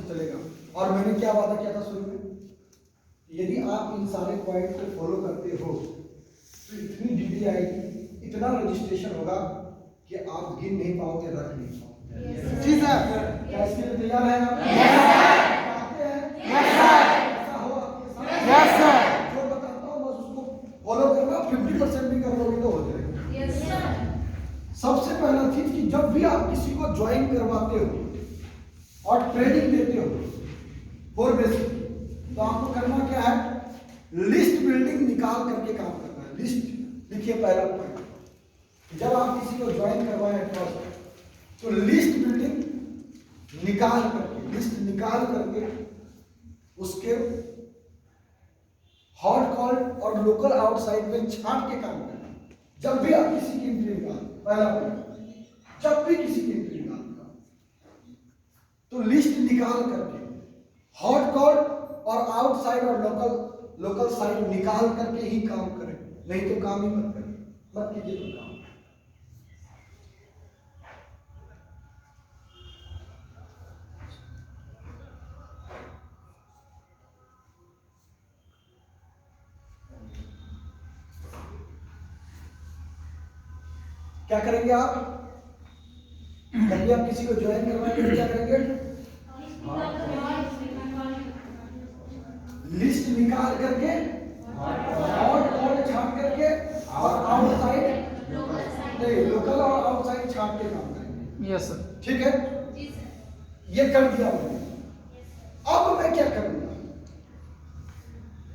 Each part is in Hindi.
से चलेगा। और मैंने क्या वादा किया था शुरू में, यदि आप इन सारे पॉइंट को फॉलो करते हो तो इतनी डीडी आएगी, इतना रजिस्ट्रेशन होगा कि आप गिन नहीं पाओगे, रख नहीं पाओगे। जी सर, क्या इसके लिए तैयार है आप? चाहते हैं? ऐसा हो आपके साथ? Yes sir. जो बताता हूँ बस उसको फॉलो करना, 50% भी कर लोगे तो हो जाएगा। सबसे पहला चीज कि जब भी आप किसी को ज्वाइन करवाते हो और ट्रेनिंग देते हो फॉर बेसिक, तो आपको करना क्या है, लिस्ट बिल्डिंग निकाल करके काम करना है। लिस्ट लिखिए पहला पॉइंट। जब आप किसी को ज्वाइन करवाएं फर्स्ट, तो लिस्ट बिल्डिंग निकाल करके, लिस्ट निकाल करके उसके हॉट कॉल्ड और लोकल आउटसाइड में छांट के काम करना। जब भी आप किसी की एंट्री निकाल, पहला पॉइंट, जब भी किसी की एंट्री निकाल तो लिस्ट निकाल करके हॉट कॉल और आउटसाइड और लोकल साइड निकाल करके ही काम करें, नहीं तो काम ही मत करें, मत कीजिए तो काम। क्या करेंगे आप, जब भी आप किसी को ज्वाइन करवाएंगे क्या करेंगे, लिस्ट निकाल करके हॉट कॉल छांट करके और आउटसाइड नहीं, लोकल और आउटसाइड छांट के काम करेंगे। यस सर, ठीक है, ये कर दिया मैंने। अब मैं क्या करूंगा,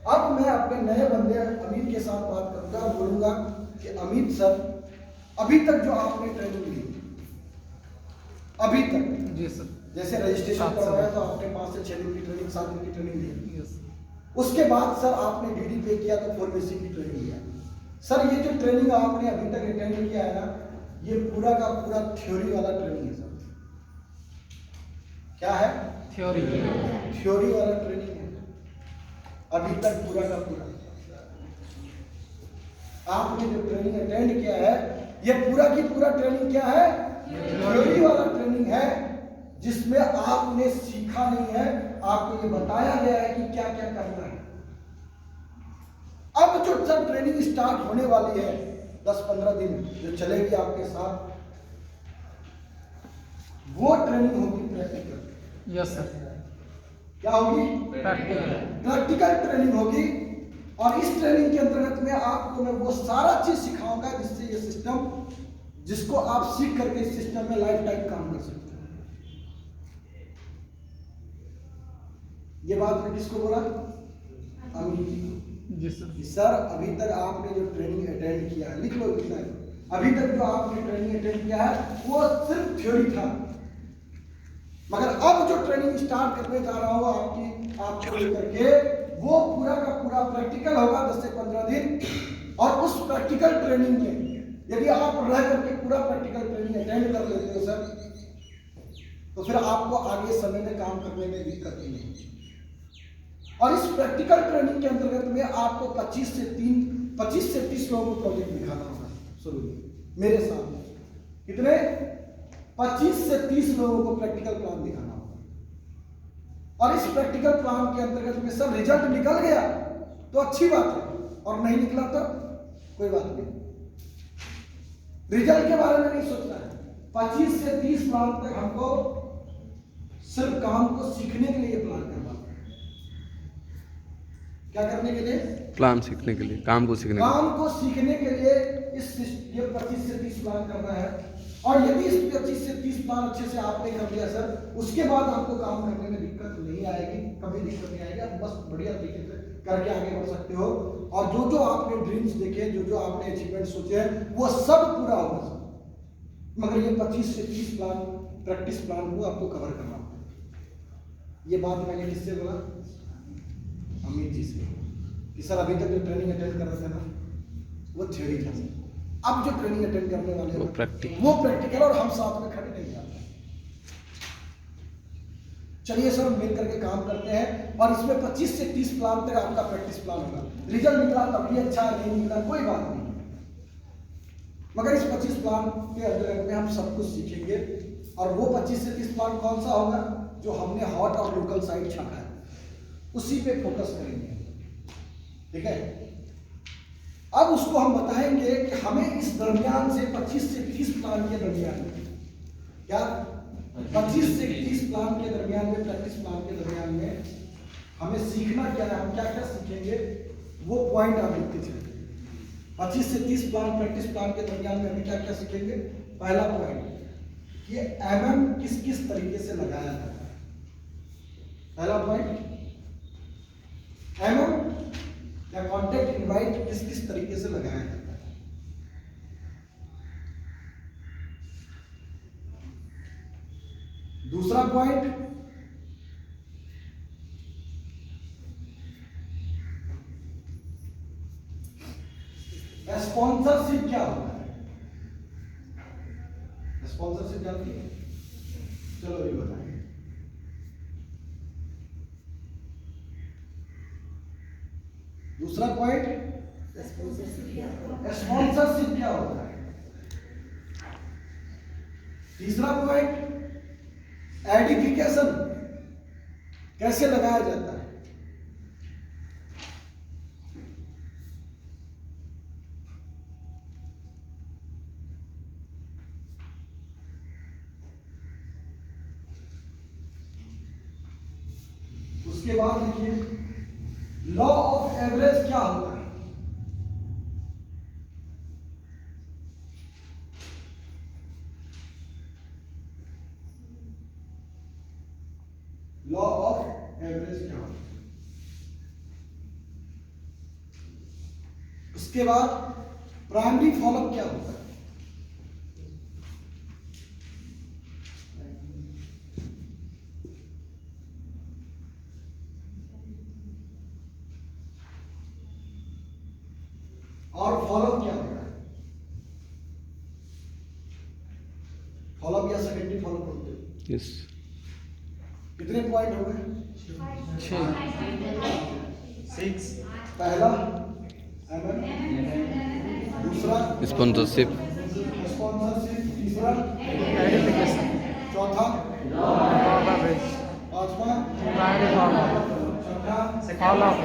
अब मैं अपने नए बंदे अमित के साथ बात करूंगा, बोलूंगा कि अमित सर, अभी तक जो आपने ट्रेनिंग ली, अभी तक, जी सर, जैसे रजिस्ट्रेशन करवाया तो आपने 5 से 6 दिन की ट्रेनिंग, 7 दिन की ट्रेनिंग ली। यस। उसके बाद सर आपने डीडी पे किया तो 4 बेसिक की ट्रेनिंग लिया। सर ये जो ट्रेनिंग आपने अभी तक अटेंड किया है ना, ये पूरा का पूरा थ्योरी वाला ट्रेनिंग है सर। क्या है? थ्योरी वाला ट्रेनिंग है अभी तक पूरा का पूरा। आपने जो ट्रेनिंग अटेंड किया है, ये पूरा की पूरा ट्रेनिंग क्या है? थ्योरी वाला ट्रेनिंग है, जिसमें आपने सीखा नहीं है, आपको ये बताया गया है कि क्या क्या करना है। अब जो सर ट्रेनिंग स्टार्ट होने वाली है 10-15 दिन जो चलेगी आपके साथ, वो ट्रेनिंग होगी प्रैक्टिकल। Yes sir. क्या होगी? प्रैक्टिकल ट्रेनिंग होगी। और इस ट्रेनिंग के अंतर्गत में आपको मैं वो सारा चीज सिखाऊंगा जिससे ये सिस्टम, जिसको आप सीख करके इस सिस्टम में लाइफ टाइम काम कर सकते हैं। ये बात मैं किसको बोला? अमित जी सर। सर अभी तक आपने जो ट्रेनिंग अटेंड किया है, लिख लो लिखना है, अभी तक जो आपने ट्रेनिंग अटेंड किया है वो सिर्फ थ्योरी था, मगर अब जो ट्रेनिंग स्टार्ट करने जा रहा हूं आपको लेकर के, वो पूरा का पूरा प्रैक्टिकल होगा 10 से 15 दिन। और उस प्रैक्टिकल ट्रेनिंग में यदि आप रह करके पूरा प्रैक्टिकल ट्रेनिंग अटेंड कर लेते हो सर, तो फिर आपको आगे समय में काम करने में दिक्कत नहीं होगी। और इस प्रैक्टिकल ट्रेनिंग के अंतर्गत में आपको 25 से 30 लोगों को प्रोजेक्ट दिखाना होगा शुरू में मेरे सामने। कितने? 25 से 30 लोगों को प्रैक्टिकल प्लान दिखाना होगा। और इस प्रैक्टिकल प्लान के अंतर्गत में सर रिजल्ट निकल गया तो अच्छी बात है, और नहीं निकला तो कोई बात नहीं, रिजल्ट के बारे में नहीं सोचना है। 25 से 30 प्लान तक हमको सिर्फ काम को सीखने के लिए प्लान करना है। क्या करने के लिए? प्लान सीखने के लिए, काम को सीखने के लिए ये 25 से 30 प्लान करना है। और यदि इस 25 से 30 प्लान अच्छे से आपने कर लिया सर, उसके बाद आपको काम करने में दिक्कत नहीं आएगी, कभी दिक्कत नहीं आएगी, आप बस बढ़िया तरीके से करके आगे बढ़ सकते हो। और जो जो आपने ड्रीम्स देखे, जो जो आपने अचीवमेंट सोचे हैं, वो सब पूरा होगा सर। मगर ये 25 से 30 प्लान, प्रैक्टिस प्लान को आपको कवर करना होगा। ये बात मैंने किससे बोला? अमित जी से, कि सर अभी तक जो ट्रेनिंग अटेंड कर रहे थे ना, वो थ्योरी था सर, अब जो ट्रेनिंग अटेंड करने वाले हैं वो प्रैक्टिकल, और हम साथ में खड़े नहीं जाते। चलिए सर मिल करके काम करते हैं। और इसमें 25 से 30 प्लान तक आपका प्रैक्टिस प्लान होगा। रिजल्ट निकला तब भी अच्छा, नहीं निकला कोई बात नहीं, मगर इस 25 प्लान के अंतर्गत में हम सब कुछ सीखेंगे। और वो 25 से 30 प्लान कौन सा होगा? जो हमने हॉट और लोकल साइड छाका है उसी पे फोकस करेंगे, ठीक है। अब उसको हम बताएंगे कि हमें इस दरमियान से 25 से 30 प्लान के दरमियान में, क्या 25 से 30 प्लान के दरमियान में, प्रैक्टिस प्लान के दरमियान में हमें सीखना क्या है, हम क्या क्या सीखेंगे वो पॉइंट आप लिखते चलिए। 25 से 30 प्लान प्रैक्टिस प्लान के दरमियान में हमें क्या क्या सीखेंगे। पहला पॉइंट, ये एमएम किस किस तरीके से लगाया जाता है। पहला पॉइंट, एमएम या कॉन्टेक्ट इनवाइट किस किस तरीके से लगाया जाता है। दूसरा पॉइंट, स्पॉन्सरशिप क्या होता है। स्पॉन्सरशिप जानती है, चलो ये बताएंगे। दूसरा पॉइंट, स्पॉन्सरशिप क्या होता है। तीसरा पॉइंट, एडिफिकेशन कैसे लगाया जाता है। उसके बाद देखिए लॉ ऑफ एवरेज क्या होता है। लॉ ऑफ एवरेज क्या होता है। उसके बाद प्राइमरी फॉलोअप क्या होता है। और फॉलोअप क्या होता है। फॉलोअप या सेकेंडरी फॉलोअप बोलते हैं। यस। कितने पॉइंट हो गए। 6। पहला एमएम, दूसरा स्पॉन्सरशिप, तीसरा एडिफिकेशन, चौथा एवरेज, पांचवा छठा फॉलोअप।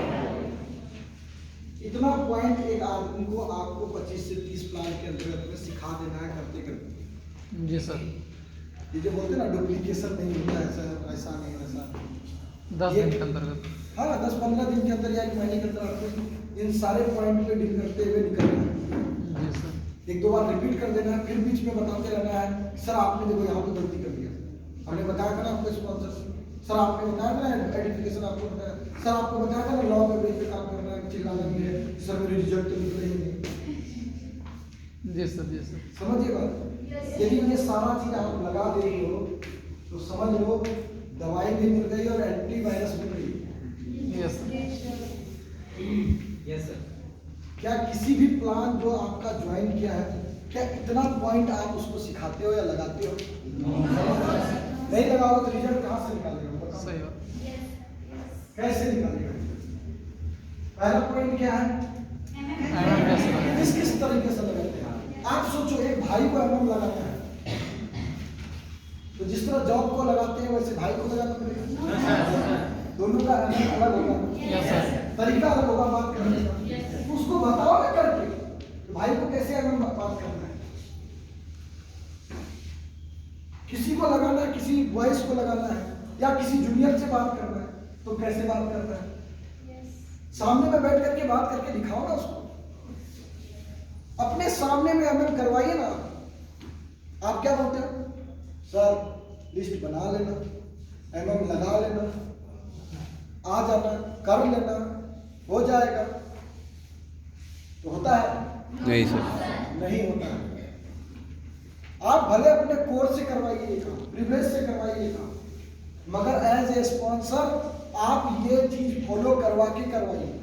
इतना पॉइंट एक आदमी को आपको 25 से 30 प्लान के अंतर्गत में सिखा देना है करते करते। जी सर। ये जो बोलते हैं ना डुप्लीकेशन नहीं होता, ऐसा नहीं वैसा। 10 दिन के अंतर्गत, हाँ 10-15 दिन के अंदर या 1 महीने के अंदर आपको इन सारे पॉइंट पे डील करते हुए निकलना है। जी सर। 1-2 बार रिपीट कर देना है, फिर बीच में बताते रहना है सर आपने देखो यहाँ पे गलती कर दिया, हमने बताया था ना आपको स्पॉन्सर, सर आपने बताया था ना एडिफिकेशन, आपको बताया सर, आपको बताया था ना लॉ में पे काम करना है, चिल्लाना नहीं है, सर मेरे रिजल्ट तो निकले ही नहीं। जी सर। जी सर। समझिए बात। यदि ये सारा चीज आप लगा दे रही हो तो समझ लो दवाई भी मिल गई और एंटीवायरस भी मिल गई। Yes sir. Yes sir. क्या किसी भी प्लान जो आपका ज्वाइन किया है, क्या इतना पॉइंट आप उसको सिखाते हो या लगाते हो। नहीं लगाओ तो रिजल्ट कहाँ से निकालेगा। सही बात। कैसे निकालेगा। पहला पॉइंट क्या है, किस किस तरीके से लगाते हैं आप। सोचो एक भाई को एमएम लगाना है तो जिस तरह जॉब को लगाते हैं वैसे भाई को लगाना पड़ेगा। दोनों का एमएम अलग होगा, यस सर। तरीका अलग होगा बात करने का। तो उसको बताओ ना करके तो भाई को कैसे एमएम बात करना है। किसी को लगाना है, किसी वॉइस को लगाना है या किसी जूनियर से बात करना है तो कैसे बात करना है। सामने में बैठ करके बात करके दिखाओ ना उसको, अपने सामने में एमएम करवाइए ना। आप क्या बोलते हो सर लिस्ट बना लेना, एमएम लगा लेना, आ जाना, कर लेना, हो जाएगा। तो होता है नहीं सर, नहीं होता है। आप भले अपने कोर्स से करवाइए ये काम, प्रिविलेज से करवाइए ये काम, मगर एज ए स्पॉन्सर आप ये चीज फॉलो करवा के करवाइए।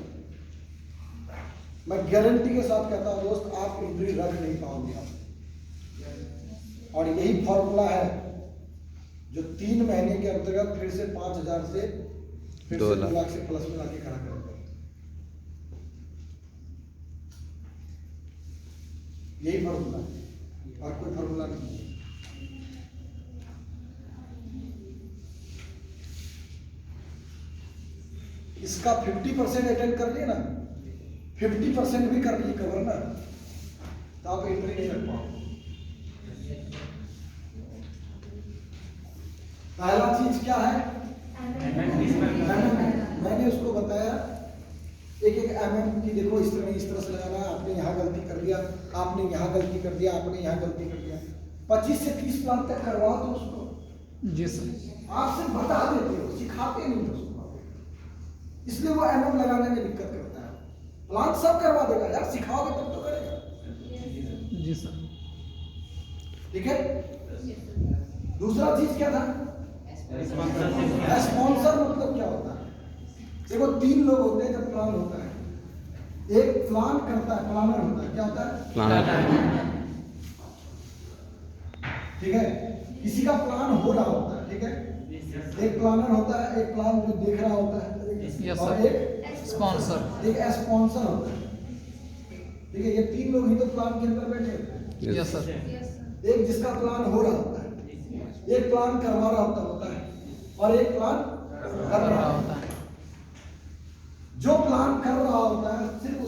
मैं गारंटी के साथ कहता हूं दोस्त, आप इंजरी रख नहीं पाओगे आप। और यही फॉर्मूला है जो 3 महीने के अंतर्गत फिर से 5,000 से फिर 2 से 2 लाख लाख से प्लस में लाके खड़ा करेगा। यही फॉर्मूला है और कोई फॉर्मूला नहीं है। इसका 50% अटेंड कर लिए ना, 50% भी कर लिए कवर ना, तो आप एंट्री नहीं कर पाओगे। पहला चीज क्या है? मैंने उसको बताया एक एक MM की, देखो इस तरह से लगाना है, आपने यहाँ गलती कर दिया, आपने यहाँ गलती कर दिया, आपने यहाँ गलती कर दिया। 25 से 30 प्लान तक करवाओ तो उसको। जी सर। आप सिर्फ बता देते हो, सिखाते नहीं हो उसको, इसलिए वो MM लगाने में दिक्कत करता है। प्लान सब करवा देगा यार, सिखाओगे तब तो करेगा। जी सर। ठीक है। दूसरा चीज क्या था? स्पॉन्सर मतलब क्या होता है? देखो 3 लोग होते हैं जब प्लान होता है। एक प्लान करता है, प्लानर होता है। क्या होता है? प्लानर। ठीक है। किसी का प्लान हो रहा होता है, ठीक है। एक प्लानर होता है, एक प्लान जो देख रहा होता है, यस और सर। एक स्पॉन्सर। एक स्पॉन्सर होता है। ठीक है। ये 3 लोग ही तो प्लान के अंदर बैठे होते हैं। Yes sir. एक जिसका प्लान हो रहा होता है, एक प्लान करवा रहा होता है, और एक प्लान कर रहा होता है। जो प्लान कर रहा होता है सिर्फ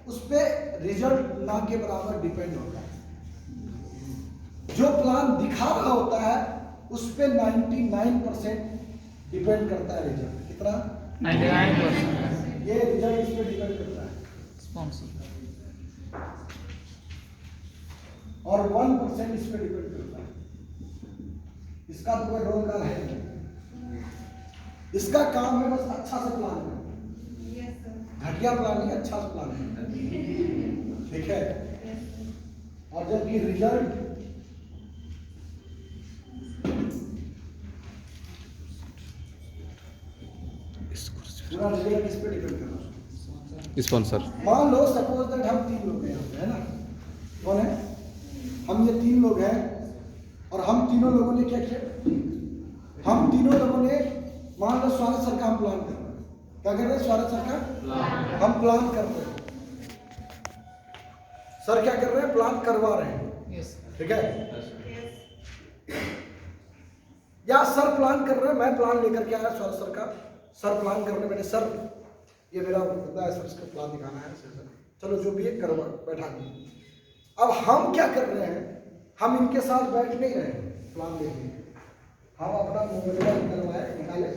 उस पे रिजल्ट ना के बराबर डिपेंड होता है। जो प्लान दिखा रहा होता है उस पे 99% डिपेंड करता है रिजल्ट। कितना? 99%। ये रिजल्ट इस पे डिपेंड करता है। स्पॉन्सर। और 1% इस पे डिपेंड करता है। इसका तो कोई रोल का है नहीं। इसका काम है बस अच्छा से प्लान करना, घटिया प्लान नहीं, अच्छा से प्लान करना। ठीक है। और जबकि रिजल्ट पूरा रिजल्ट किस पे डिपेंड कर रहा है? स्पॉन्सर। मान लो सपोज दैट हम 3 लोग हैं यहाँ पे, है ना? कौन है? हम ये 3 लोग हैं, और हम तीनों लोगों ने क्या किया? हम तीनों लोगों ने, मान लो स्वागत सर का हम प्लान कर रहे हैं। क्या कर रहे हैं? स्वागत सर का हम प्लान कर रहे हैं। सर क्या कर रहे हैं? प्लान करवा रहे हैं। यस। ठीक है। या सर प्लान कर रहे हैं, मैं प्लान लेकर के आया स्वागत सर का। सर प्लान करने बैठे, सर ये मेरा पता है, सर इसका प्लान दिखाना है, सर चलो जो भी है करवा, बैठा दिए। अब हम क्या कर रहे हैं? हम इनके साथ बैठ नहीं रहे प्लान लेके, हम अपना मोबाइल निकाले,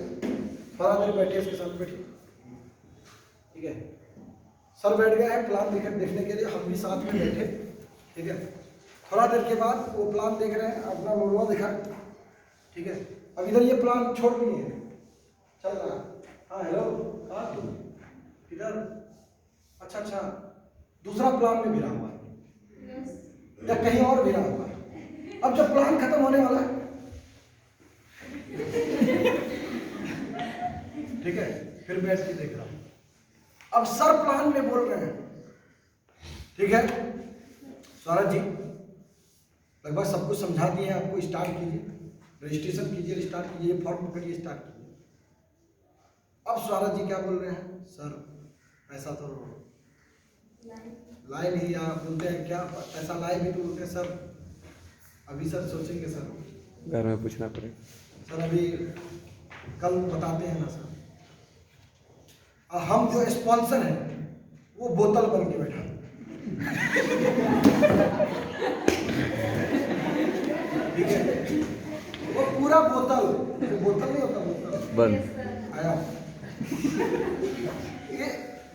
थोड़ा देर बैठे इसके साथ बैठे। ठीक है। सर बैठ गए हैं प्लान देखने के लिए, हम भी साथ में बैठे। ठीक है। थोड़ा देर के बाद वो प्लान देख रहे हैं, अपना लोगों दिखा। ठीक है। अब इधर ये प्लान छोड़ दिए हैं, चल रहा। हाँ हेलो, कहाँ तुम? इधर। अच्छा, दूसरा प्लान में भिड़ा हुआ है या कहीं और भिड़ा हुआ है। अब जब प्लान खत्म होने वाला है, ठीक है, फिर बैठ के देख रहा हूं। अब सर प्लान में बोल रहे हैं, ठीक है सौरभ जी लगभग सब कुछ समझा दिए हैं आपको, स्टार्ट कीजिए, रजिस्ट्रेशन कीजिए, स्टार्ट कीजिए, फॉर्म पकड़िए, स्टार्ट कीजिए। अब सौरभ जी क्या बोल रहे हैं? सर पैसा तो लाए नहीं, आप बोलते हैं क्या पैसा लाए भी, तो बोलते हैं सर अभी सर सोचेंगे, सर घर में पूछना पड़ेगा, सर अभी कल बताते हैं ना सर। और हम जो स्पॉन्सर हैं वो बोतल बन के बैठा ठीक है, वो पूरा बोतल नहीं होता, बोतल बंद आया। ये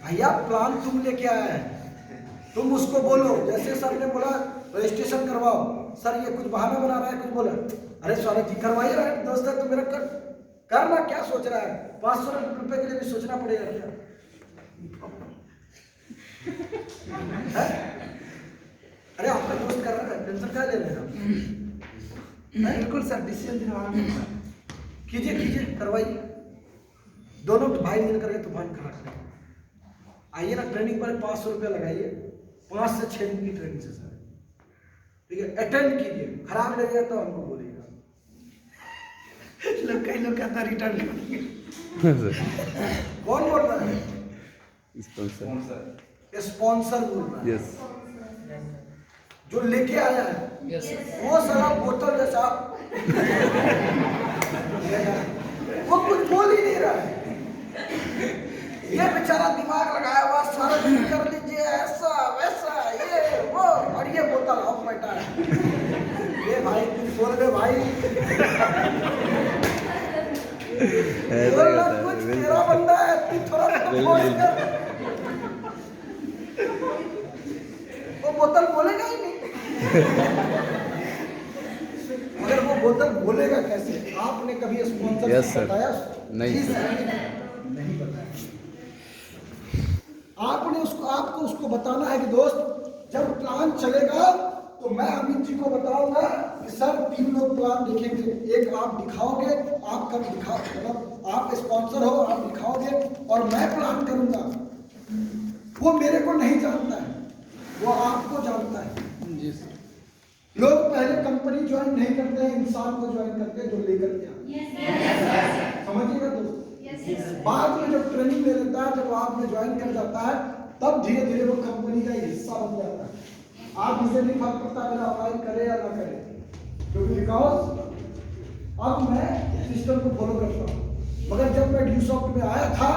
भैया प्लान तुम लेके आया है, तुम उसको बोलो, जैसे सर ने बोला रजिस्ट्रेशन करवाओ, सर ये कुछ बहाना बना रहा है, कुछ बोला, अरे स्वागत जी करवाइए रहा है, दोस्त है तो मेरा करना, क्या सोच रहा है? 500 रुपए के लिए भी सोचना पड़ेगा क्या? अरे आपका दोस्त कर रहा है, टेंशन क्या ले रहे हैं? बिल्कुल सर, डिसीजन दिलवाना, कीजिए करवाइए, दोनों भाई मिल करके तूफान खड़ा करें। आइए ना ट्रेनिंग पर 500 रुपया लगाइए, 5 से 6 दिन की ट्रेनिंग से सर, ठीक है, अटेंड कीजिए, खराब लगेगा तो हमको बोलिएगा। कई लोग कहता रिटर्न करेंगे। कौन बोल रहा है? स्पॉन्सर बोल रहा है। यस। जो लेके आया है यस। वो सारा बोतल जैसा वो कुछ बोल ही नहीं रहा है, ये बेचारा दिमाग लगाया हुआ सारा दिन कर लीजिए ऐसा वैसा ये वो, और ये बोतल ऑफ बैठा है। ये भाई तुम बोल रहे भाई बोलना कुछ तेरा बंदा है, तू थोड़ा फोर्स कर। वो बोतल बोलेगा ही नहीं। मगर वो बोतल बोलेगा कैसे? आपने कभी स्पॉन्सर Yes, sir. बताया? नहीं, जी, sir. नहीं बताया। आपने आपको उसको बताना है कि दोस्त जब प्लान चलेगा तो मैं अमित जी को बताऊंगा कि सर 3 लोग प्लान देखेंगे, एक आप दिखाओगे, आप कब दिखाओ, मतलब आप स्पॉन्सर हो, आप दिखाओगे और मैं प्लान करूंगा। वो मेरे को नहीं जानता है, वो आपको जानता है। जी सर। लोग पहले कंपनी ज्वाइन नहीं करते हैं, इंसान को ज्वाइन करते हैं जो लेकर के आते। समझिएगा दोस्त। बाद में जब ट्रेनिंग ले लेता है, जब आप में ज्वाइन कर जाता है, तब धीरे धीरे वो कंपनी का हिस्सा बन जाता है। आप मुझे नहीं फर्क पड़ता मेरा अप्लाई करे या ना करे, क्योंकि बिकॉज अब मैं सिस्टम को फॉलो करता हूँ। मगर जब मैं ड्यूसॉफ्ट में आया था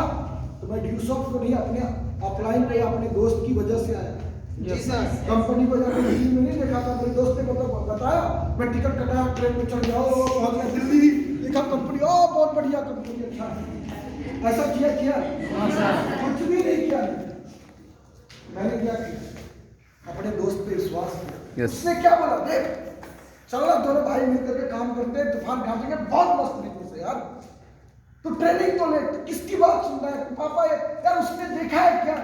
तो मैं ड्यूसॉफ्ट को नहीं, अपने अपलाइन को या अपने दोस्त की वजह से आया। कंपनी को जाकर टीम में नहीं देखा था, मेरे दोस्त ने मतलब बताया, मैं टिकट कटाया, ट्रेन में चढ़ गया, पहुंच गया दिल्ली, देखा कंपनी, बहुत बढ़िया कंपनी, अच्छा है। ऐसा किया कुछ भी नहीं किया। मैंने क्या किया? अपने दोस्त पे विश्वास किया। उसने क्या बोला, देख चलो दोनों भाई मिलकर के काम करते हैं, तूफान काटेंगे, बहुत मस्त तरीके से यार, तू ट्रेनिंग तो ले, किसकी बात सुन रहा है पापा? यार उसने देखा है क्या?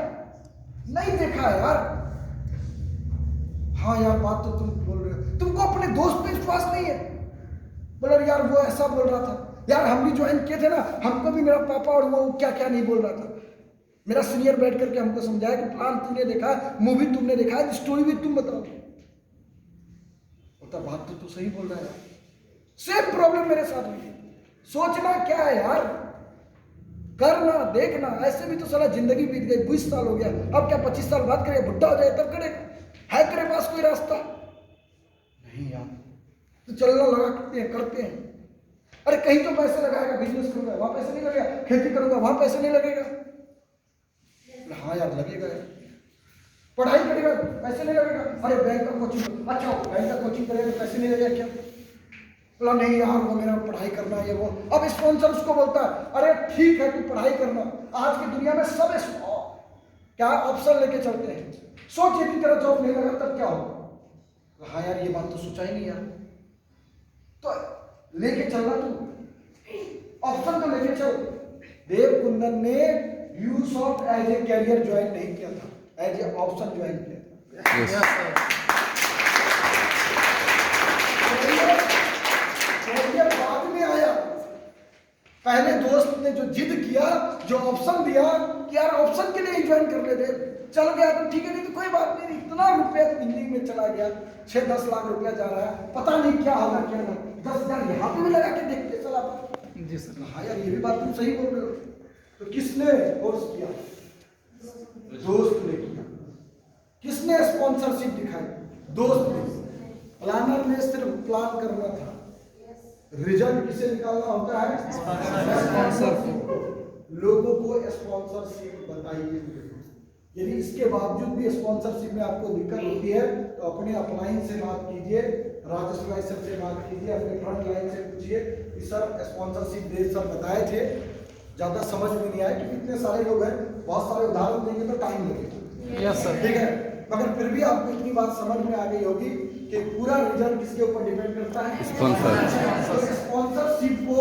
नहीं देखा है यार। हाँ यार बात तो तुम बोल रहे हो, तुमको अपने दोस्त पे विश्वास नहीं है। बोला यार वो ऐसा बोल रहा था, यार हम भी ज्वाइन किए थे ना, हमको भी मेरा पापा और वो क्या क्या नहीं बोल रहा था। मेरा सीनियर बैठ करके हमको समझाया कि प्लान तूने देखा है, मूवी तुमने देखा है, स्टोरी भी तुम बताओ। होता बात तो तू सही बोल रहा है। सेम प्रॉब्लम मेरे साथ हुई। सोचना क्या है यार, करना देखना। ऐसे भी तो सारा जिंदगी बीत गई, 20 साल हो गया, अब क्या 25 साल बाद करेगा? बुढ़ा हो जाए तब करेगा? है तेरे पास कोई रास्ता? नहीं यार, तो चलना लगा करते हैं। अरे कहीं तो पैसे लगाएगा, बिजनेस करूंगा वहां पैसे नहीं लगेगा, खेती करूंगा वहां पैसे नहीं लगेगा। हाँ यार लगेगा यार। पढ़ाई करेगा पैसे नहीं लगेगा। अरे बैंक का कोचिंग, अच्छा बैंक का कोचिंग करेगा पैसे नहीं लगेगा क्या? बोला नहीं यार वो मेरा पढ़ाई करना है वो। अब स्पॉन्सर उसको बोलता है अरे ठीक है तू पढ़ाई करना, आज की दुनिया में सब क्या ऑप्शन लेके चलते हैं। सोच यदि तेरा जॉब नहीं लगा तब क्या होगा? हाँ यार ये बात तो सोचा ही नहीं यार। तो लेके चलना, तू ऑप्शन तो लेके चल। देव कुंदन ने यूसॉफ्ट एज ए कैरियर ज्वाइन नहीं किया था, एज ए ऑप्शन ज्वाइन किया था। कैरियर बाद में आया। पहले दोस्त ने जो जिद किया, जो ऑप्शन दिया कि यार ऑप्शन के लिए ज्वाइन कर लेते, चल गया तो ठीक है, नहीं तो कोई बात नहीं। इतना रुपया इंजीनियरिंग में चला गया, 6-10 लाख रुपया जा रहा है, पता नहीं क्या होगा क्या ना। 10,000 यहाँ पे भी लगा के देखते चला। जी सर। हाँ यार ये भी बात तुम सही बोल रहे हो। तो किसने कोर्स किया? दोस्त ने किया। किसने स्पॉन्सरशिप दिखाई? दोस्त ने। प्लानर ने सिर्फ प्लान करना था, रिजल्ट किसे निकालना होता है? स्पॉन्सर को। लोगों को स्पॉन्सरशिप बताइए। यदि इसके बावजूद भी स्पॉन्सरशिप में आपको दिक्कत होती है तो अपने अपलाइन से बात कीजिए, राजस्व सर से बात कीजिए, अपने फ्रंट लाइन से पूछिए कि सर स्पॉन्सरशिप दे, सर बताए थे, ज़्यादा समझ में नहीं आया क्योंकि इतने सारे लोग हैं, बहुत सारे उदाहरण देंगे तो टाइम लगेगा। Yes sir. ठीक है, मगर फिर भी आपको इतनी बात समझ में आ गई होगी कि पूरा रिजल्ट किसके ऊपर डिपेंड करता है? स्पॉन्सर। स्पॉन्सरशिप को,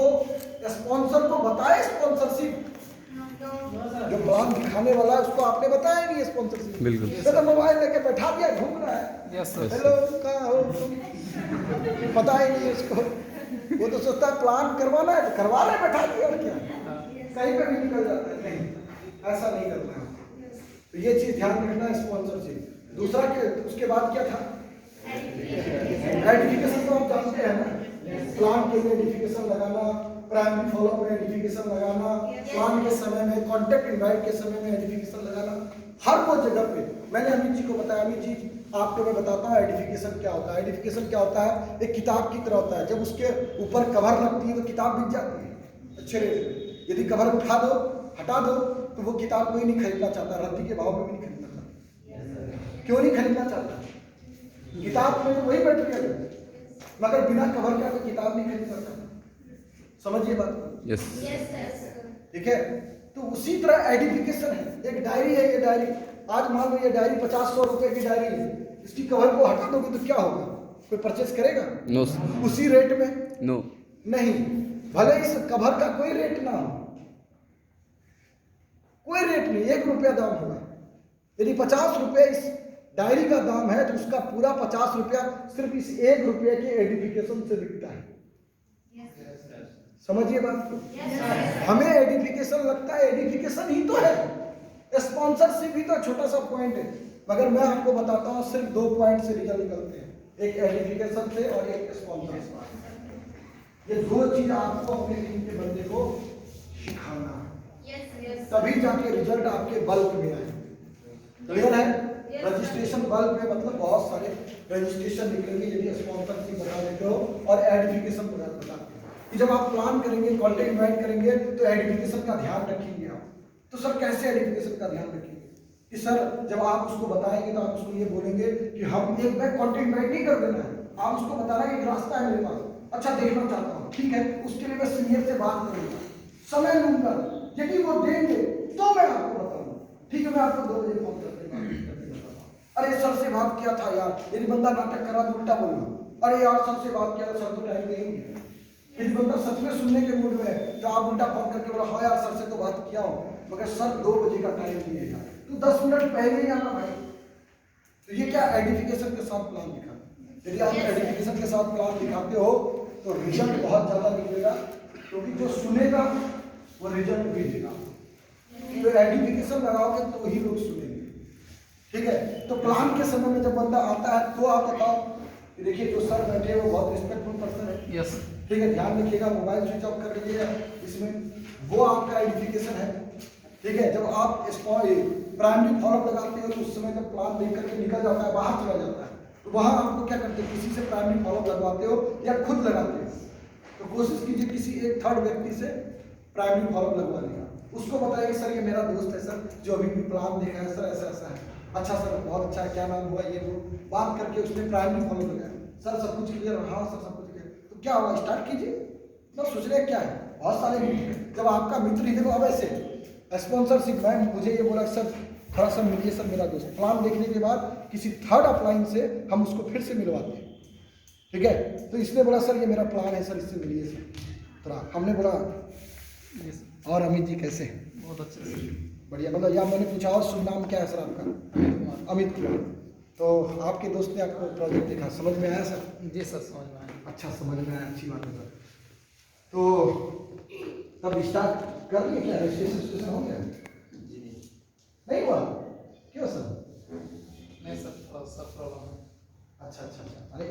स्पॉन्सर को बताए स्पॉन्सरशिप। जो प्लान दिखाने वाला है उसको आपने बताया नहीं स्पॉन्सरशिप। बिल्कुल। तो मोबाइल लेके बैठा दिया, घूम रहा है। Yes sir. हेलो कहाँ हो तुम? पता ही नहीं उसको। वो तो सोचता है प्लान करवाना है तो करवा रहे, बैठा दिया और क्या, कहीं पे भी निकल जाता है। नहीं, ऐसा नहीं करना है। तो ये चीज ध्यान रखना है स्पॉन्सरशिप। दूसरा के उसके बाद क्या था? आइडेंटिफिकेशन। तो आप जानते हैं ना, प्लान के लिए आइडेंटिफिकेशन लगाना, प्राइमरी फॉलो में आइडेंटिफिकेशन लगाना, प्लान के समय में, कॉन्टेक्ट इनवाइट के समय में आइडेंटिफिकेशन लगाना, हर वो जगह पे। मैंने अमित जी को बताया, अमित जी आपको मैं बताता हूँ आइडेंटिफिकेशन क्या होता है। आइडेंटिफिकेशन क्या होता है? एक किताब की तरह होता है। जब उसके ऊपर कवर लगती है तो किताब बिक जाती है अच्छे रेट में। यदि कवर उठा दो, हटा दो तो वो किताब कोई नहीं खरीदना चाहता, रद्दी के भाव में भी नहीं खरीदना चाहता। क्यों नहीं खरीदना चाहता? किताब में तो वही मटेरियल है, मगर बिना कवर का कोई किताब नहीं खरीदना चाहता। समझिए बात? यस। ठीक है, तो उसी तरह एडिफिकेशन है। एक डायरी है, ये डायरी आज मान लो ये डायरी 50-100 रुपए की डायरी है, इसकी कवर को हटा दोगे तो क्या होगा? कोई परचेस करेगा? नो। उसी रेट में? नो। नहीं, भले इस कवर का कोई रेट ना हो, कोई रेट नहीं, 1 रुपया दाम होगा। यदि 50 रुपये इस डायरी का दाम है तो उसका पूरा 50 रुपया सिर्फ इस 1 रुपये के एडिफिकेशन से बिकता है। समझिए बात को? हमें एडिफिकेशन लगता है, एडिफिकेशन ही तो है, स्पॉन्सरशिप ही तो छोटा सा पॉइंट है, मगर मैं आपको बताता हूँ सिर्फ 2 पॉइंट से रिजल्ट निकलते हैं, एक एडिफिकेशन से और एक स्पॉन्सरशिप। ये 2 चीज आपको अपने टीम के बंदे को सिखाना है, तभी जाके रिजल्ट आपके बल्क में आए। क्लियर है? रजिस्ट्रेशन बल्क में मतलब बहुत सारे रजिस्ट्रेशन निकलेंगे यदि स्पॉन्सरशिप बता देते हो और एडिफिकेशन बताते हो कि जब आप प्लान करेंगे, कंटेंट इन्वाइट करेंगे तो एडिफिकेशन का ध्यान रखिए आप। तो सर कैसे एडिफिकेशन का ध्यान रखेंगे? कि सर जब आप उसको बताएंगे तो आप उसको ये बोलेंगे कि हम एक बार कंटेंट इन्वाइट नहीं कर देना है, आप उसको बताना है एक रास्ता है मेरे पास, अच्छा देखना चाहता हूँ, ठीक है, उसके लिए मैं सीनियर से बात करूंगा, समय लूंगा, यदि वो देंगे तो मैं आपको बताऊंगा। ठीक है, मैं आपको 2 बजे फोन करके अरे सर से बात किया था यार, यदि बंदा नाटक करा तो उल्टा बोलना, अरे यार सर से बात किया, सर तो टाइम देंगे। यदि बंदा सच में सुनने के मूड में है तो आप उल्टा फोन करके बोला हाँ यार सर से तो बात किया हूँ, मगर सर 2 बजे का टाइम दिएगा, तो 10 मिनट पहले ही आना भाई। तो ये क्या एडिफिकेशन के साथ प्लान दिखाना। यदि आप एडिफिकेशन के साथ प्लान दिखाते हो तो रिजल्ट बहुत ज्यादा निकलेगा, क्योंकि जो सुनेगा वो रिजल्ट भी देगा। तो एडिफिकेशन लगाओगे तो ही लोग सुनेंगे। ठीक है, तो प्लान के समय में जब बंदा आता है तो आप बताओ, देखिए जो सर बैठे हैं वो बहुत रिस्पेक्टफुल पर्सन है। यस। ठीक है, ध्यान रखिएगा, मोबाइल स्विच ऑफ कर लीजिएगा, इसमें वो आपका एडिफिकेशन है। ठीक है, जब आप प्राइमरी फॉलोअप लगाते हो तो उस समय जब प्लान देख करके निकल जाता है, बाहर चला जाता है, तो वहाँ आपको क्या करते हो, किसी से प्राइमरी फॉलोअप लगवाते हो या खुद लगाते हो, तो कोशिश कीजिए किसी एक थर्ड व्यक्ति से प्राइमरी फॉलोअप लगवाने का। उसको बताइए सर ये मेरा दोस्त है सर, जो अभी भी प्लान देखा है सर, ऐसा ऐसा है, अच्छा सर बहुत अच्छा है, क्या नाम हुआ, ये वो बात करके उसने प्राइमरी फॉलोअप लगाया, सर सब कुछ क्लियर, हाँ सर सब कुछ क्लियर, तो क्या हुआ, स्टार्ट कीजिए। मतलब सोच रहे क्या है, बहुत सारे मित्र, जब आपका मित्र ही देखो, अब ऐसे स्पॉन्सरशिप में मुझे ये बोला सर थोड़ा सा मिलिए सर मेरा दोस्त, प्लान देखने के बाद किसी थर्ड अपलाइन से हम उसको फिर से मिलवाते हैं। ठीक है, तो इसने बोला सर ये मेरा प्लान है सर, इससे मिलिए सर थोड़ा। हमने बोला और अमित जी कैसे हैं? बहुत अच्छे से। बढ़िया। मतलब या मैंने पूछा और शुभ नाम क्या है सर आपका? अमित कुमार। तो आपके दोस्त ने आपको प्रोजेक्ट देखा, समझ में आया सर? जी सर समझ में आया। अच्छा समझ में आया, अच्छी बात है सर। तो तब स्टार्ट कर लिए क्या, रजिस्ट्रेशन हो गया? नहीं हुआ? क्यों सर? नहीं सर, थोड़ा सा प्रॉब्लम है। अच्छा अच्छा अच्छा, अरे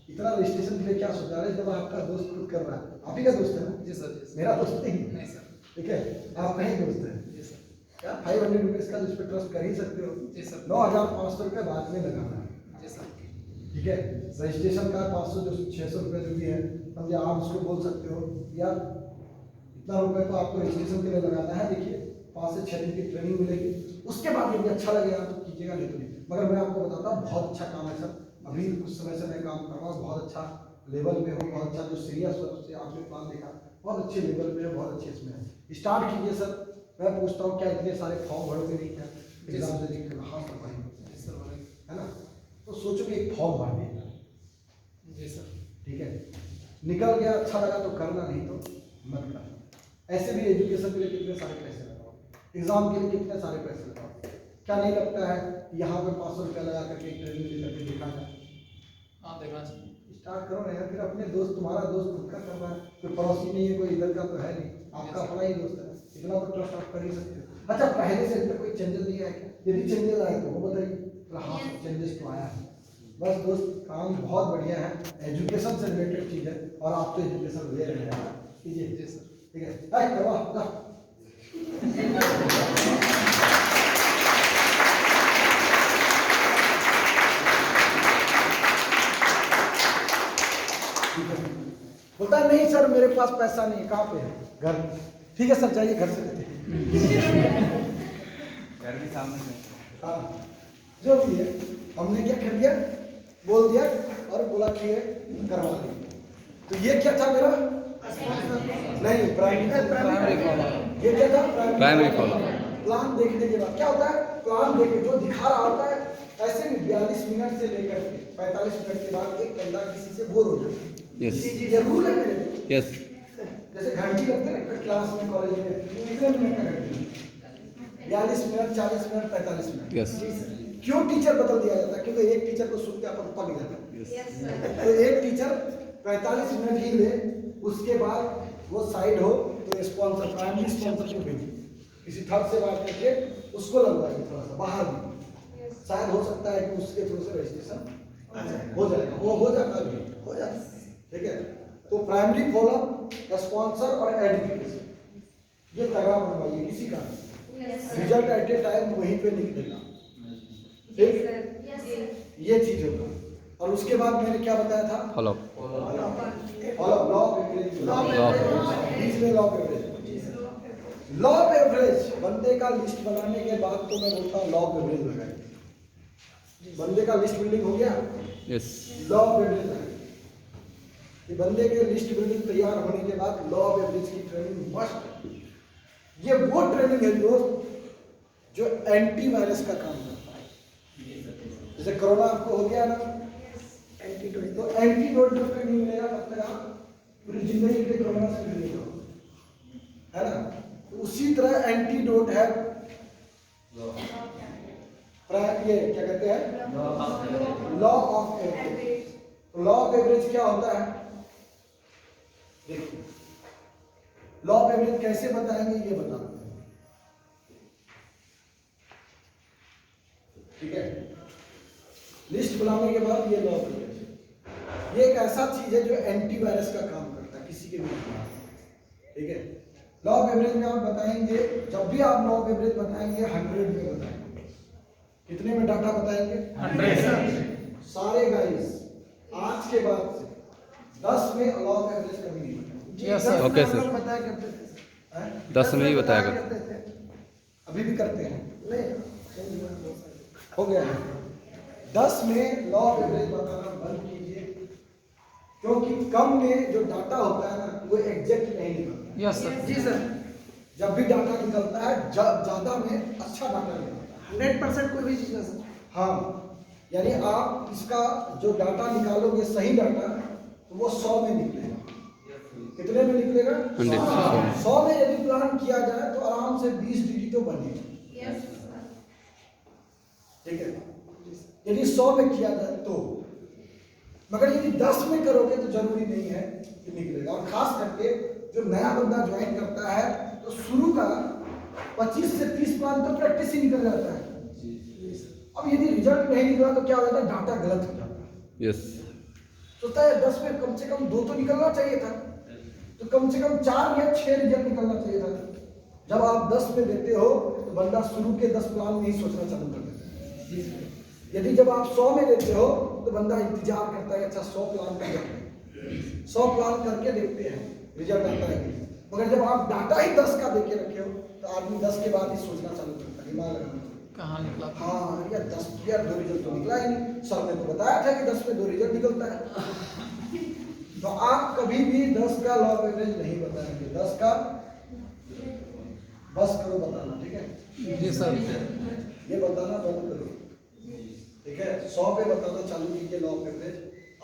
इतना रजिस्ट्रेशन के लिए क्या सोचा रहे, जब आपका दोस्त खुद कर रहा है, आप ही का दोस्त है ना? जी सर। जी सर। मेरा दोस्त नहीं। नहीं सर। ठीक है, आपका ही दोस्त है। जी सर। क्या 500 रुपीज़ का इस पर ट्रस्ट कर ही सकते हो? जी सर। 9,500 रुपये बाद में लगाना है। जी सर। ठीक है, रजिस्ट्रेशन का 500 जो 600 रुपये जो भी है, समझे आप उसको बोल सकते हो यार इतना रुपये तो आपको रजिस्ट्रेशन के लिए लगाना है, देखिए 5 से 6 दिन की ट्रेनिंग मिलेगी, उसके बाद यदि अच्छा लगेगा तो कीजिएगा, नहीं तो नहीं। मगर मैं आपको बताता हूँ बहुत अच्छा काम है सर, अभी कुछ समय से मैं काम कर रहा हूँ, बहुत अच्छा लेवल में हो, बहुत अच्छा जो सीरियस हो उससे आपने प्लान देखा, बहुत अच्छे लेवल पे है, बहुत अच्छे इसमें है। स्टार्ट कीजिए सर। मैं पूछता हूँ क्या इतने सारे फॉर्म भरोगे नहीं क्या एग्जाम से लिख कर? हाँ सर भाई, जी सर बोले। है ना? तो सोचो कि एक फॉर्म भर दिया। जी सर। ठीक है, निकल गया, अच्छा लगा तो करना, नहीं तो मत करना। ऐसे भी एजुकेशन के लिए कितने सारे पैसे लगाओ, एग्जाम के लिए कितने सारे पैसे लगाओ, क्या नहीं लगता है यहाँ पर 500 रुपया लगा करके ट्रेनिंग ले करके देखा जाए? हाँ देखना चाहिए। स्टार्ट करो ना यार, फिर अपने दोस्त, तुम्हारा दोस्त खुद का कर रहा है, कोई पड़ोसी नहीं है, कोई इधर का तो है नहीं, आपका अपना ही दोस्त है, इतना तो ट्रस्ट आप कर ही सकते हो। अच्छा पहले से इधर कोई चेंजेस नहीं आया क्या? यदि चेंजेस आए तो वो बताइए। हाँ चेंजेस तो आया है, बस दोस्त काम बहुत बढ़िया है, एजुकेशन से रिलेटेड चीज़ है और आप तो एजुकेशन ले रहे हैं, कीजिए। जी सर। ठीक है, करवा बोलता है नहीं सर मेरे पास पैसा नहीं है। कहाँ पे है? घर में। ठीक है सर जाइए घर से देते हैं। घर के सामने से हाँ, जो भी है हमने क्या कर दिया, बोल दिया और बोला कि ये करवा देंगे। तो ये क्या था मेरा, नहीं प्राइमरी फॉलोअप। ये क्या था, प्राइमरी फॉलोअप। प्लान देखने के बाद क्या होता है, प्लान देखे जो दिखा रहा होता है, ऐसे भी 42 मिनट से लेकर के 45 मिनट के बाद एक बंदा किसी से बोर हो जाता है। Yes. ये रूल है मेरे, यस। जैसे घंटी लगते हैं ना क्लास में, कॉलेज में, कितने मिनट का घंटी, 42 मिनट, 40 मिनट, 45 मिनट। Yes. क्यों टीचर बदल दिया जाता है, क्योंकि एक टीचर को सुन के अपन पक जाता है। तो एक टीचर 45 मिनट ही ले, उसके बाद वो साइड हो तो स्पॉन्सर, प्राइमरी स्पॉन्सर को भेजिए, किसी थर्ड से बात करके उसको लगवाइए थोड़ा सा बाहर भी, शायद हो सकता है कि उसके थ्रू से रजिस्ट्रेशन हो जाएगा, वो हो जाता है, हो जाता है, ठीक है। तो प्राइमरी फॉलोअप, स्पॉन्सर और एडमिशन, ये तगड़ा बनवाइए किसी का, रिजल्ट एट ए टाइम वहीं पे निकलेगा, ठीक, ये चीज होगा। और उसके बाद मैंने क्या बताया था, follow up. Follow up, law of average, बीच में law of average, law of average. बंदे का लिस्ट बनाने के बाद तो मैं बोलता हूँ लॉ ऑफ एवरेज लगाइए। बंदे का लिस्ट बिल्डिंग हो गया, यस। लॉ ऑफ एवरेज लगाइए। कि बंदे के लिस्ट बिल्डिंग तैयार होने के बाद लॉ ऑफ एवरेज की ट्रेनिंग मस्ट। ये वो ट्रेनिंग है दोस्त जो एंटी वायरस का काम करता है। जैसे कोरोना आपको हो गया ना, एंटीडोट, तो एंटीडोट जब तक नहीं मिलेगा तब तक आप पूरी जिंदगी के कोरोना से मिलेगा, है ना। तो उसी तरह एंटीडोट है ये क्या कहते हैं, law of average. Law of average क्या होता है, देखिए लॉ ऑफ एवरेज कैसे बताएंगे ये बताते हैं, ठीक है। लिस्ट बनाने के बाद ये लॉ ऑफ एवरेज, ये एक ऐसा चीज है जो एंटीवायरस का काम करता है किसी के भी खिलाफ, ठीक है। लॉ ऑफ एवरेज में आप बताएंगे, जब भी आप लॉ ऑफ एवरेज बताएंगे 100 में बताएंगे, कितने में डाटा बताएंगे, 100। सारे गाइस आज के बाद से 10 में लॉ ऑफ एवरेज कभी नहीं बताएंगे। ओके सर, बताया करते थे, 10 में ही बताया करते थे, अभी भी करते हैं, नहीं हो गया है। 10 में लॉ ऑफ एवरेज बताना बंद कीजिए, क्योंकि कम में जो डाटा होता है ना वो एग्जैक्ट नहीं निकलता। Yes sir. जी सर, जब भी डाटा निकलता है ज्यादा में अच्छा डाटा निकलता है, 100% कोई भी चीज ना सर। हाँ, यानी आप इसका जो डाटा निकालोगे सही डाटा, तो वो 100 में निकलेगा। कितने में निकलेगा, 100 में यदि प्लान किया जाए तो आराम से 20 डिग्री तो बनेगा, ठीक है, यदि 100 में किया जाए तो। मगर यदि 10 में करोगे तो जरूरी नहीं है कि निकलेगा। और खास करके जो नया बंदा ज्वाइन करता है तो शुरू का 25 से 30 प्लान तो प्रैक्टिस ही निकल जाता है। अब यदि रिजल्ट नहीं निकला तो क्या हो जाता है, डाटा गलत हो जाता है। यस। सोचता है 10 में कम से कम 2 तो निकलना चाहिए था, तो कम से कम 4 या 6 रिजल्ट निकलना चाहिए था। जब आप 10 में देते हो तो बंदा शुरू के 10 प्लान में ही सोचना चालू कर देता है। यदि जब आप 100 में देते हो तो बंदा इंतजार करता है, अच्छा 100 प्लान कर देखते हैं, 100 प्लान करके देखते हैं रिजल्ट आता है। मगर जब आप डाटा ही 10 का देके रखे हो तो आदमी 10 के बाद ही सोचना चालू करता है, दिमाग लगाना, कहाँ निकला, हाँ यार 10 यार 2 रिजल्ट तो निकला ही नहीं, सर ने तो बताया था कि 10 में 2 रिजल्ट निकलता है। तो आप कभी भी 10 का लॉ ऑफ एवरेज नहीं बताएंगे, 10 का बस करो बताना, ठीक है। जी सर। ये बताना बंद करो, ठीक है। 100 पे बताना चालू कीजिए लॉ ऑफ एवरेज।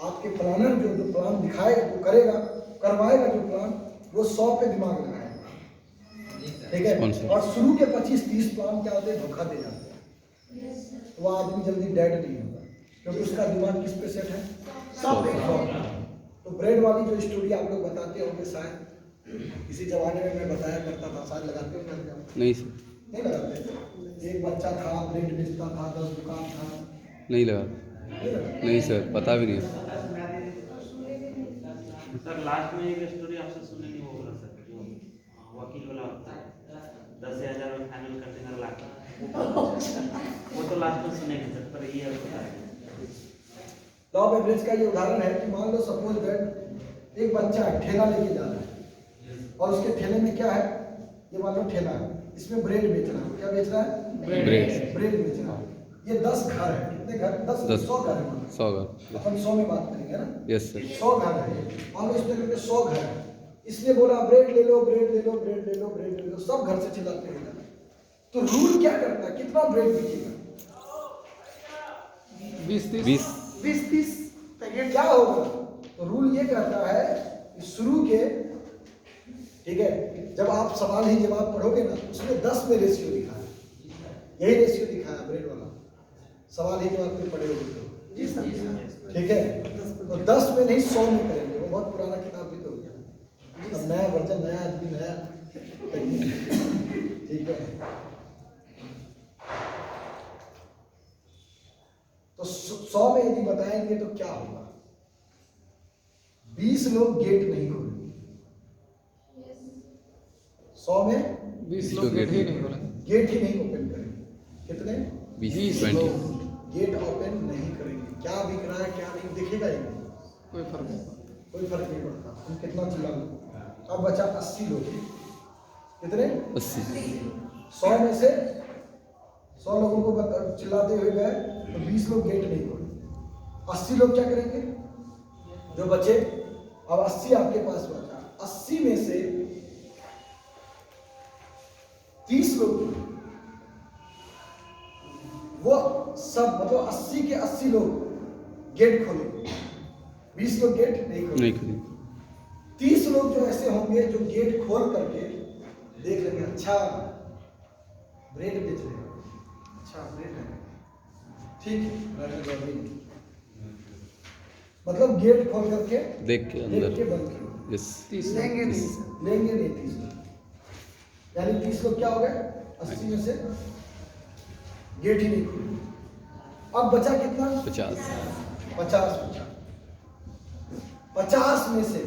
आपके प्लानर जो प्लान दिखाएगा, जो करेगा, करवाएगा जो प्लान, वो 100 पे दिमाग लगाएगा, ठीक है। और शुरू के 25-30 प्लान क्या होते हैं, धोखा दे जाते हैं, तो वो आदमी जल्दी डेड नहीं होगा, क्योंकि उसका दिमाग किस पे सेट है, 100 पे। तो ब्रेड वाली जो स्टोरी आप लोग बताते होंगे, शायद किसी जमाने में मैं बताया करता था, शायद लगाते हो क्या, नहीं सर, नहीं लगाते। एक बच्चा था, ब्रेड बेचता था, 10 दुकान था, नहीं लगा, नहीं सर, पता भी नहीं। सर लास्ट में एक स्टोरी आपसे सुनेंगे, वो बोला सर जो वकील वाला होता है 10,000 में फाइनल करते हैं लाख, वो तो लास्ट में सुनेंगे सर, पर ये लॉ ऑफ एवरेज का ये उदाहरण है कि मान लो सपोज दैट एक बच्चा ठेला लेके जा रहा है और उसके ठेले में क्या है, ये मान लो ठेला है, इसमें ब्रेड बेच रहा है। क्या बेच रहा है? ब्रेड। ब्रेड बेच रहा है। ये 10 घर है। कितने घर? 10 100 घर है। 100 का। अपन 100 में बात करेंगे ना। Yes sir. 100 घर है। मान लो इसमें करके 100 घर है। इसने बोला ब्रेड ले लो, ब्रेड ले लो, ब्रेड ले लो, ब्रेड ले लो, सब घर से चिल्लाते हैं। तो रूल क्या करता है? कितना ब्रेड बिकेगा? 20-30 20-30 पैकेट। क्या होगा? तो रूल ये कहता है कि शुरू के, ठीक है, जब आप सवाल ही जवाब पढ़ोगे ना, उसमें 10 में रेशियो लिखा है। यही रेशियो लिखा है ब्रेड वाला। सवाल ही जवाब में पढ़े होगे तो जी सर, ठीक है। तो 10 में नहीं 100 में करेंगे। वो बहुत पुराना किताब भी तो हो गया। अब नया वर्जन, नया आदमी, नया, ठीक है। तो 100 में यदि बताएंगे तो क्या होगा? 20 लोग गेट नहीं खोलेंगे। 100 में 20 लोग गेट ही नहीं खोलेंगे। गेट ही नहीं ओपन करेंगे। कितने? 20 लोग 20 गेट ओपन नहीं करेंगे। क्या बिक रहा है, क्या नहीं दिखेगा ही नहीं। कोई फर्क नहीं। कोई फर्क नहीं पड़ता। हम कितना चिल्ला लो। अब बचा 80 लोग। कितने? 80 100 में से 100 लोगों को चिल्लाते हुए गए तो 20 लोग गेट नहीं खोले। 80 लोग क्या करेंगे? जो बचे, अब 80 आपके पास बचा। 80 में से 30 लोग, वो सब मतलब 80 के 80 लोग गेट खोलेंगे। 20 लोग गेट नहीं खोलेंगे। नहीं खोलेंगे। 30 लोग जो ऐसे होंगे जो गेट खोल करके देख लेंगे, अच्छा ब्रेड बेच रहे हैं, अच्छा ब्रेड है, ठीक है, मतलब गेट खोल करके देख के अंदर। देख के बंद करो। यस। 30 लेंगे नहीं, लेंगे नहीं 30 लोग। यानी 30 लोग क्या हो गए? 80 में से गेट ही नहीं खोले। अब बचा कितना? 50 50 बचा। 50 में से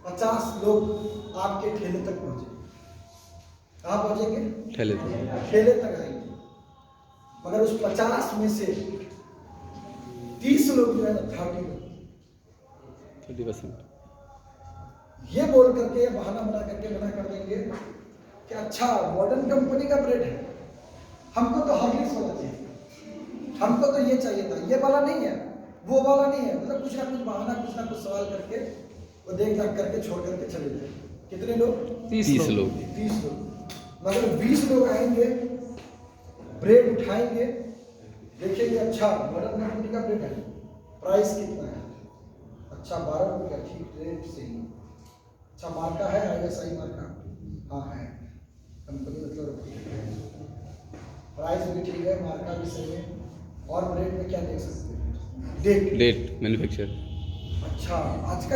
50 लोग आपके ठेले तक पहुंचे। कहाँ पहुंचेंगे? ठेले थे। ठेले तक आएंगे। मगर उस 50 में से 30 लोग जो है ना 30%। ये बोल करके बहाना बना करके मना कर देंगे कि अच्छा मॉडर्न कंपनी का ब्रेड है, हमको तो हॉर्लिक्स वाला चाहिए, हमको तो ये चाहिए था, ये वाला नहीं है, वो वाला नहीं है। मतलब कुछ ना कुछ बहाना, कुछ ना कुछ सवाल करके वो देख दाख करके छोड़ करके चले जाए। कितने लोग? 30 लोग। 30 लोग। मगर 20 लोग आएंगे, ब्रेड उठाएंगे, देखेंगे अच्छा मॉडर्न कंपनी का ब्रेड है, प्राइस कितना है? अच्छा 12 रुपये, ठीक रेट से ही। अच्छा मार्का है, ISI मार्का? हाँ है। कंपनी मतलब प्राइस भी ठीक है, मार्का भी सही है। और ब्रेड में क्या देख सकते हैं? डेट। Date manufacture. अच्छा आज का